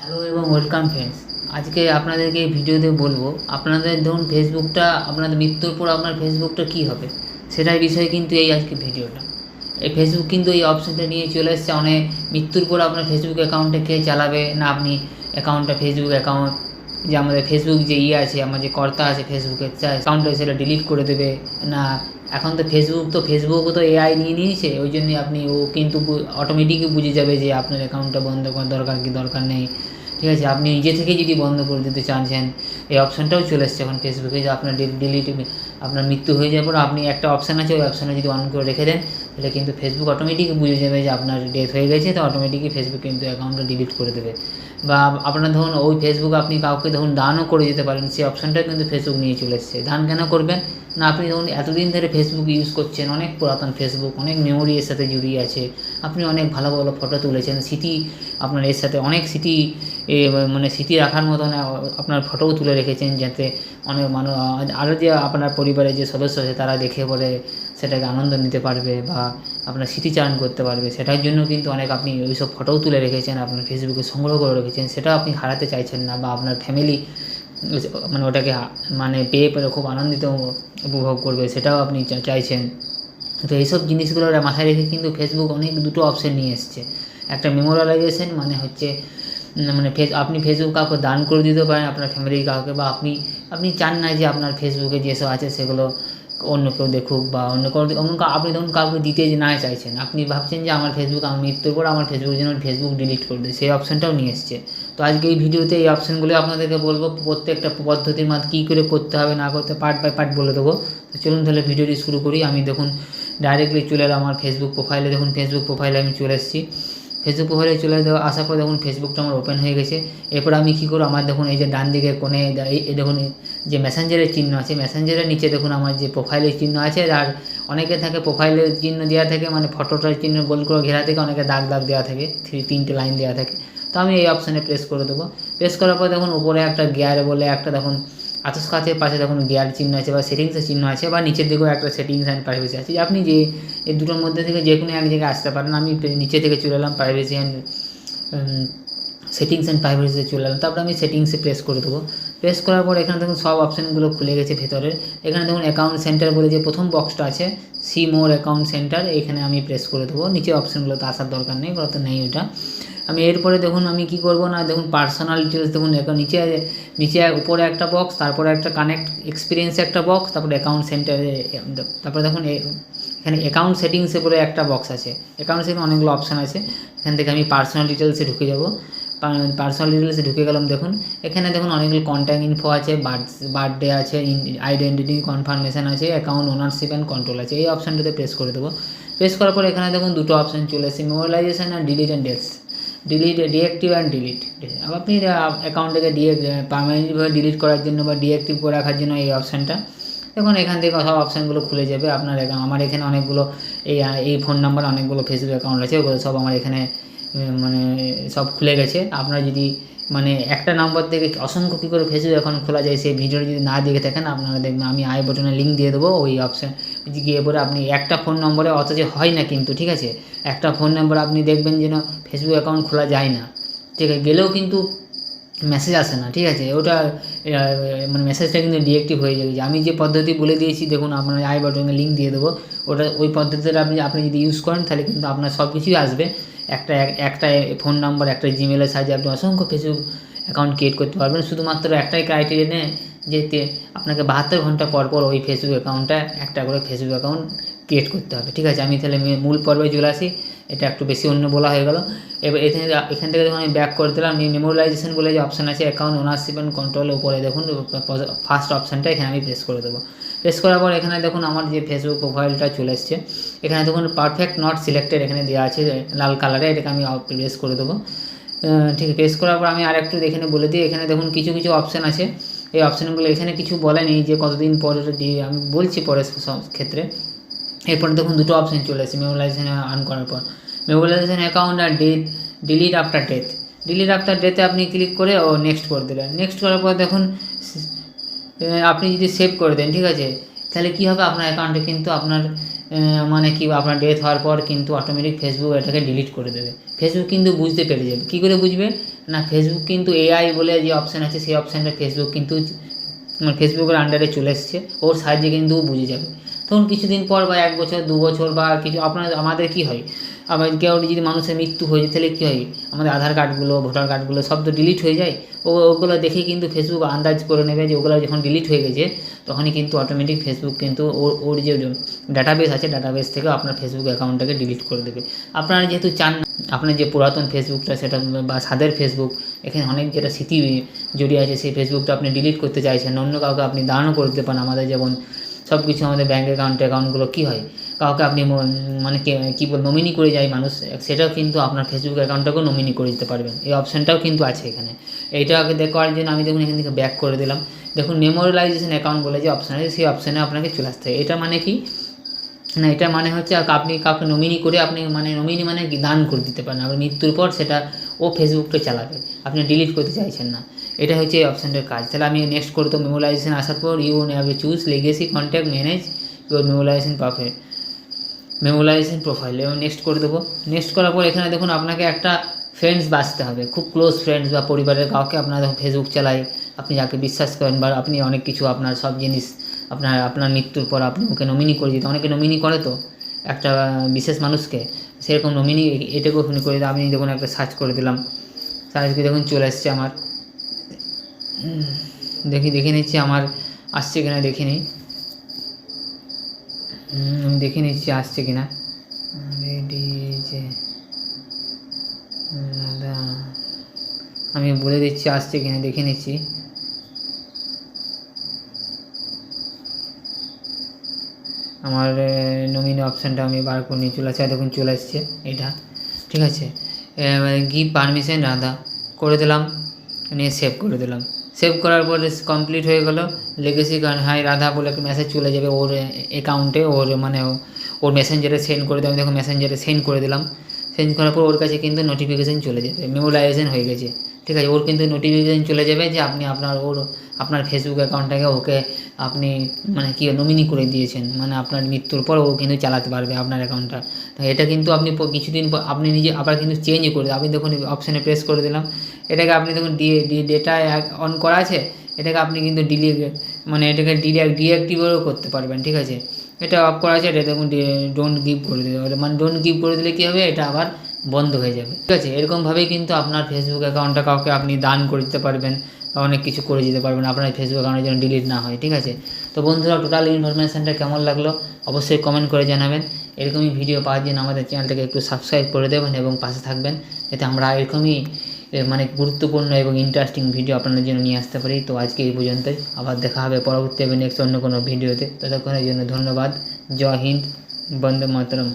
Hello এবং welcome friends. আজকে আপনাদেরকে এই ভিডিওতে বলবো আপনাদের ধরুন ফেসবুকটা আপনাদের মৃত্যুর পর আপনার ফেসবুকটা কী হবে সেটার বিষয়ে কিন্তু এই আজকে ভিডিওটা। এই ফেসবুক কিন্তু এই অপশানটা নিয়ে চলে এসেছে অনেক মৃত্যুর পর আপনার ফেসবুক অ্যাকাউন্টে কে চালাবে না আপনি অ্যাকাউন্টটা ফেসবুক অ্যাকাউন্ট যে আমাদের ফেসবুক যে আছে আমার যে কর্তা আছে ফেসবুকের অ্যাকাউন্টটা সেটা ডিলিট করে দেবে না। এখন তো ফেসবুকও তো এআই নিয়ে নিয়েছে, ওই জন্যই আপনি ও কিন্তু অটোমেটিকই বুঝে যাবে যে আপনার অ্যাকাউন্টটা বন্ধ করার দরকার কি দরকার নেই। ঠিক আছে, আপনি নিজে থেকে যদি বন্ধ করে দিতে চাচ্ছেন এই অপশানটাও চলে এসছে এখন ফেসবুকে যে আপনার ডিলিট আপনার মৃত্যু হয়ে যাওয়ার পর আপনি একটা অপশান আছে ওই অপশানে যদি অন করে রেখে দেন তাহলে কিন্তু ফেসবুক অটোমেটিকই বুঝে যাবে যে আপনার ডেথ হয়ে গেছে, তো অটোমেটিকই ফেসবুক কিন্তু অ্যাকাউন্টটা ডিলিট করে দেবে। বা আপনার ধরুন ওই ফেসবুক আপনি কাউকে ধরুন দানও করে যেতে পারেন, সেই অপশানটাও কিন্তু ফেসবুক নিয়ে চলে এসছে। দান কেন করবেন না, আপনি ধরুন এতদিন ধরে ফেসবুক ইউজ করছেন, অনেক পুরাতন ফেসবুক, অনেক মেমোরি এর সাথে জড়িয়ে আছে, আপনি অনেক ভালো ভালো ফটো তুলেছেন, স্মৃতি আপনার এর সাথে অনেক স্মৃতি মানে স্মৃতি রাখার মতন আপনার ফটোও তুলে রেখেছেন, যাতে অনেক মানুষ আরও যে আপনার পরিবারের যে সদস্য আছে তারা দেখে পরে সেটাকে আনন্দ নিতে পারবে বা আপনার স্মৃতিচারণ করতে পারবে। সেটার জন্য কিন্তু অনেক আপনি ওই সব ফটোও তুলে রেখেছেন, আপনার ফেসবুকে সংগ্রহ করে রেখেছেন, সেটাও আপনি হারাতে চাইছেন না বা আপনার ফ্যামিলি মানে ওটাকে মানে পেয়ে পেলে খুব আনন্দিত উপভোগ করবে, সেটাও আপনি চাইছেন। তো এইসব জিনিসগুলোর মাথায় রেখে কিন্তু ফেসবুক অনেক দুটো অপশান নিয়ে এসছে। একটা মেমোরালাইজেশন মানে হচ্ছে মানে আপনি ফেসবুক কাউকে দান করে দিতে পারেন আপনার ফ্যামিলির কাউকে, বা আপনি আপনি চান না যে আপনার ফেসবুকে যেসব আছে সেগুলো অন্য কেউ দেখুক বা আপনি ধরুন কাউকে দিতে না চাইছেন, আপনি ভাবছেন যে আমার ফেসবুক আমি মৃত্যুর পর আমার ফেসবুক যেন ফেসবুক ডিলিট করে দেয়, সেই অপশানটাও নিয়ে এসছে। তো আজকে এই ভিডিওতে এই অপশানগুলো আপনাদেরকে বলবো, প্রত্যেকটা পদ্ধতির মাধ্যমে কী করে করতে হবে না করতে পার্ট বাই পার্ট বলে দেবো। তো চলুন তাহলে ভিডিওটি শুরু করি। আমি দেখুন ডাইরেক্টলি চলে এলাম আমার ফেসবুক প্রোফাইলে, দেখুন ফেসবুক প্রোফাইলে আমি চলে এসেছি। ফেসবুক প্রোফাইলে চলে আসার পর দেখুন ফেসবুকটা আমার ওপেন হয়ে গেছে। এরপর আমি কী করব, আমার দেখুন এই যে ডান দিকে কোণে এই দেখুন যে মেসেঞ্জারের চিহ্ন আছে, মেসেঞ্জারের নিচে দেখুন আমার যে প্রোফাইলের চিহ্ন আছে, আর অনেকে থাকে প্রোফাইলের চিহ্ন দেওয়া থাকে মানে ফটোটার চিহ্ন গোল করে ঘেরা থেকে অনেকে দাগ দাগ দেওয়া থাকে, তিনটে লাইন দেওয়া থাকে। তো আমি এই অপশানে প্রেস করে দেবো। প্রেস করার পর দেখুন উপরে একটা গিয়ার বলে একটা দেখুন আতস কাচের পাশে দেখুন গিয়ার চিহ্ন আছে বা সেটিংসের চিহ্ন আছে, বা নিচের দিকেও একটা সেটিংস অ্যান্ড প্রাইভেসি আছে। আপনি যে এই দুটোর মধ্যে থেকে যে কোনো এক জায়গায় আসতে পারেন। আমি নিচে থেকে চলে এলাম প্রাইভেসি অ্যান্ড সেটিংস অ্যান্ড প্রাইভেসিতে চলে এলাম। তারপরে আমি সেটিংসে প্রেস করে দেবো। প্রেস করার পর এখানে দেখুন সব অপশানগুলো খুলে গেছে ভেতরের। এখানে দেখুন অ্যাকাউন্ট সেন্টার বলে যে প্রথম বক্সটা আছে, সি মোর অ্যাকাউন্ট সেন্টার, এখানে আমি প্রেস করে দেবো। নিচে অপশানগুলোতে আসার দরকার নেই, ওটা তো নেই ওটা। আমি এরপরে দেখুন আমি কি করব না, দেখুন পার্সোনাল ডিটেলস দেখুন নিচে নিচে উপরে একটা বক্স, তারপরে একটা কানেক্ট এক্সপিরিয়েন্স একটা বক্স, তারপরে অ্যাকাউন্ট সেন্টারে, তারপরে দেখুন এখানে অ্যাকাউন্ট সেটিংসে বলে একটা বক্স আছে। অ্যাকাউন্ট সেটিংসে অনেকগুলো অপশান আছে, এখান থেকে আমি পার্সোনাল ডিটেলসে ঢুকে যাব। পার্সোনাল ডিটেলসে ঢুকে গেলাম। দেখুন এখানে দেখুন অনেকগুলো কন্ট্যাক্ট ইনফো আছে, বার্থডে আছে, আইডেন্টিটি কনফার্মেশন আছে, অ্যাকাউন্ট ওনারশিপ অ্যান্ড কন্ট্রোল আছে। এই অপশানটাতে প্রেস করে দেবো। প্রেস করার পর এখানে দেখুন দুটো অপশান চলে এসেছে, মেমোরাইজেশন আর ডিলিট অ্যান্ড ডেটস, ডিএক্টিভ অ্যান্ড ডিলিট। আপনি অ্যাকাউন্টটাকে পারমানেন্টলিভাবে ডিলিট করার জন্য বা ডিএক্টিভ করে রাখার জন্য এই অপশানটা দেখুন এখান থেকে সব অপশানগুলো খুলে যাবে আপনার। আমার এখানে অনেকগুলো এই ফোন নাম্বার অনেকগুলো ফেসবুক অ্যাকাউন্ট আছে, ওগুলো সব আমার এখানে মানে সব খুলে গেছে। আপনারা যদি মানে একটা নাম্বার থেকে অসংখ্য কী করে ফেসবুক অ্যাকাউন্ট খোলা যায় সেই ভিডিওটা যদি না দেখে থাকেন আপনারা দেখবেন, আমি আই বাটনে লিঙ্ক দিয়ে দেবো, ওই অপশান গিয়ে পরে আপনি একটা ফোন নম্বরে অথচ হয় না কিন্তু, ঠিক আছে, একটা ফোন নাম্বার আপনি দেখবেন যেন ফেসবুক অ্যাকাউন্ট খোলা যায় না, ঠিক আছে, গেলেও কিন্তু মেসেজ আসে না, ঠিক আছে, ওটা মানে মেসেজটা কিন্তু ডিএক্টিভ হয়ে যাবে। আমি যে পদ্ধতি বলে দিয়েছি দেখুন আপনার আই বাটনে লিঙ্ক দিয়ে দেবো, ওটা ওই পদ্ধতিটা আপনি যদি ইউজ করেন তাহলে কিন্তু আপনার সব কিছুই আসবে। একটা ফোন নাম্বার একটা জিমেলের সাহায্যে আপনি অসংখ্য ফেসবুক অ্যাকাউন্ট ক্রিয়েট করতে পারবেন। শুধুমাত্র একটাই ক্রাইটেরিয়া নেই যে আপনাকে 72 ঘন্টা পর পর ওই ফেসবুক অ্যাকাউন্টটা একটা করে ফেসবুক অ্যাকাউন্ট ক্রিয়েট করতে হবে, ঠিক আছে। আমি তাহলে মূল পর্বে চলে আসি, এটা একটু বেশি অন্য বলা হয়ে গেল। এবার এখান থেকে যখন আমি ব্যাক করে দিলাম, মেমোরাইজেশন বলে যে অপশান আছে অ্যাকাউন্ট ওনারশিপ অ্যান্ড কন্ট্রোলের উপরে দেখুন ফার্স্ট অপশানটা, এখানে আমি প্রেস করে দেবো। প্রেস করার পর এখানে দেখুন আমার যে ফেসবুক প্রোফাইলটা চলে এসছে, এখানে দেখুন পারফেক্ট নট সিলেক্টেড এখানে দেওয়া আছে লাল কালারে, এটাকে আমি প্রেস করে দেবো। ঠিক আছে, প্রেস করার পর আমি আরেকটু এখানে বলে দিই, এখানে দেখুন কিছু কিছু অপশান আছে, এই অপশানগুলো এখানে কিছু বলে নেই যে কতদিন পর দিয়ে আমি বলছি পরে সব ক্ষেত্রে। এরপর দেখুন দুটো অপশান চলে আসে মেমোরাইজেশন অন করার পর, মেমোরাইজেশন অ্যাকাউন্ট আর delete after death. Delete after ডেথে আপনি ক্লিক করে ও নেক্সট করে দিলেন। নেক্সট করার পর দেখুন আপনি যদি সেভ করে দেন, ঠিক আছে, তাহলে কী হবে আপনার অ্যাকাউন্টে কিন্তু আপনার মানে কি আপনার ডেথ হওয়ার পর কিন্তু অটোমেটিক ফেসবুক এটাকে ডিলিট করে দেবে। ফেসবুক কিন্তু বুঝতে পেরে যাবে। কী করে বুঝবে না, ফেসবুক কিন্তু এআই বলে যে অপশান আছে সেই অপশানটা ফেসবুক কিন্তু ফেসবুকের আন্ডারে চলে এসছে, ওর সাহায্যে কিন্তু বুঝে যাবে। তখন কিছুদিন পর বা 1 বছর 2 বছর বা কিছু আমাদের কী হয়, আবার কেউ যদি মানুষের মৃত্যু হয়ে যায় তাহলে কী হয়, আমাদের আধার কার্ডগুলো ভোটার কার্ডগুলো সব তো ডিলিট হয়ে যায়। ওগুলো দেখেই কিন্তু ফেসবুক আন্দাজ করে নেবে যে ওগুলো যখন ডিলিট হয়ে গেছে তখনই কিন্তু অটোমেটিক ফেসবুক কিন্তু ওর যে ডাটাবেস আছে ডাটাবেস থেকে আপনার ফেসবুক অ্যাকাউন্টটাকে ডিলিট করে দেবে। আপনারা যেহেতু চান না আপনার যে পুরাতন ফেসবুকটা সেটা বা স্বাদের ফেসবুক, এখানে অনেক যেটা স্মৃতি জড়িয়ে আছে সেই ফেসবুকটা আপনি ডিলিট করতে চাইছেন, অন্য কাউকে আপনি দানও করে দিতে পারেন। আমাদের যেমন সব কিছু আমাদের ব্যাঙ্ক অ্যাকাউন্টগুলো কী হয়, কাউকে আপনি মানে কী বল নমিনি করে যায় মানুষ, সেটাও কিন্তু আপনার ফেসবুক অ্যাকাউন্টটাকেও নমিনি করে দিতে পারবেন। এই অপশানটাও কিন্তু আছে এখানে। এইটাকে দেখার জন্য আমি দেখুন এখান থেকে ব্যাক করে দিলাম। দেখুন মেমোরিয়ালাইজেশন অ্যাকাউন্ট বলে যে অপশান আছে সেই অপশানে আপনাকে চলে আসতে হবে। এটা মানে কি না, এটা মানে হচ্ছে আপনি কাউকে নমিনি করে আপনি মানে নমিনি মানে কি দান করে দিতে পারেন, আপনার মৃত্যুর পর সেটা ও ফেসবুকটা চালাবে, আপনি ডিলিট করতে চাইছেন না। এটা হচ্ছে এই অপশানটার কাজ। তাহলে আমি নেক্সট করতে মেমোরিয়ালাইজেশন আসার পর you have choose legacy contact manage your memorialization profile এবং নেক্সট করে দেবো। নেক্সট করার পর এখানে দেখুন আপনাকে একটা ফ্রেন্ডস বাছতে হবে, খুব ক্লোজ ফ্রেন্ডস বা পরিবারের কাউকে আপনার ফেসবুক চালায়, আপনি যাকে বিশ্বাস করেন বা আপনি অনেক কিছু আপনার সব জিনিস আপনার মৃত্যুর পর আপনি ওকে নমিনি করে দিতে, অনেকে নমিনি করে তো একটা বিশেষ মানুষকে, সেরকম নমিনি এটাকেও ওখানে করে দিতে। আমি দেখুন একটা সার্চ করে দিলাম, সার্চ করে দেখুন চলে আসছে আমার, দেখে নিচ্ছি আমার আসছে কিনা দেখে নিই, আমি দেখে নিচ্ছি আসছে কিনা। রেডি যে আমি বলে দিচ্ছি আসছে কিনা দেখে নিচ্ছি। আমার নমিনি অপশানটা আমি বার করে নিয়ে চলে আসছে, দেখুন চলে আসছে এটা, ঠিক আছে। গিভ পারমিশন রাধা করে দিলাম, নিয়ে সেভ করে দিলাম। সেভ করার পরে কমপ্লিট হয়ে গেল। লেগেসি হাই রাধা বলে একটা মেসেজ চলে যাবে ওর অ্যাকাউন্টে, ওর মানে ওর মেসেঞ্জারে সেন্ড করে দেবে। দেখো মেসেঞ্জারে সেন্ড করে দিলাম, সেন্ড করার পর ওর কাছে কিন্তু নোটিফিকেশান চলে যাবে, মেমোরাইজেশন হয়ে গেছে, ঠিক আছে। ওর কিন্তু নোটিফিকেশান চলে যাবে যে আপনি আপনার ফেসবুক অ্যাকাউন্টটাকে ওকে আপনি মানে কি নমিনি করে দিয়েছেন, মানে আপনার মৃত্যুর পর ও কিন্তু চালাতে পারবে আপনার অ্যাকাউন্টটা। তো এটা কিন্তু আপনি কিছুদিন পর আপনি নিজে আবার কিন্তু চেঞ্জ করে দেবেন। আপনি দেখুন অপশানে প্রেস করে দিলাম, এটাকে আপনি দেখুন ডেটা অন করা আছে, এটাকে আপনি কিন্তু মানে এটাকে ডিঅ্যাক্টিভেটও করতে পারবেন, ঠিক আছে। এটা অফ করা আছে, এটা দেখুন ডোন্ট গিভ করে দিতে হবে, মানে ডোন্ট গিভ করে দিলে কী হবে, এটা আবার বন্ধ হয়ে যাবে, ঠিক আছে। এরকমভাবেই কিন্তু আপনার ফেসবুক অ্যাকাউন্টটা কাউকে আপনি দান করে দিতে পারবেন বা অনেক কিছু করে দিতে পারবেন আপনার ফেসবুক অ্যাকাউন্টের যেন ডিলিট না হয়, ঠিক আছে। তো বন্ধুরা টোটাল ইনফরমেশানটা কেমন লাগলো অবশ্যই কমেন্ট করে জানাবেন। এরকমই ভিডিও পাওয়ার জন্য আমাদের চ্যানেলটাকে একটু সাবস্ক্রাইব করে দেবেন এবং পাশে থাকবেন, যাতে আমরা এরকমই মানে গুরুত্বপূর্ণ এবং ইন্টারেস্টিং ভিডিও আপনাদের জন্য নিয়ে আসতে পারি। তো আজকে এই পর্যন্তই, আবার দেখা হবে পরবর্তী এবং নেক্সট অন্য কোনো ভিডিওতে। ততক্ষণের জন্য ধন্যবাদ। জয় হিন্দ, বন্দে মাতরম।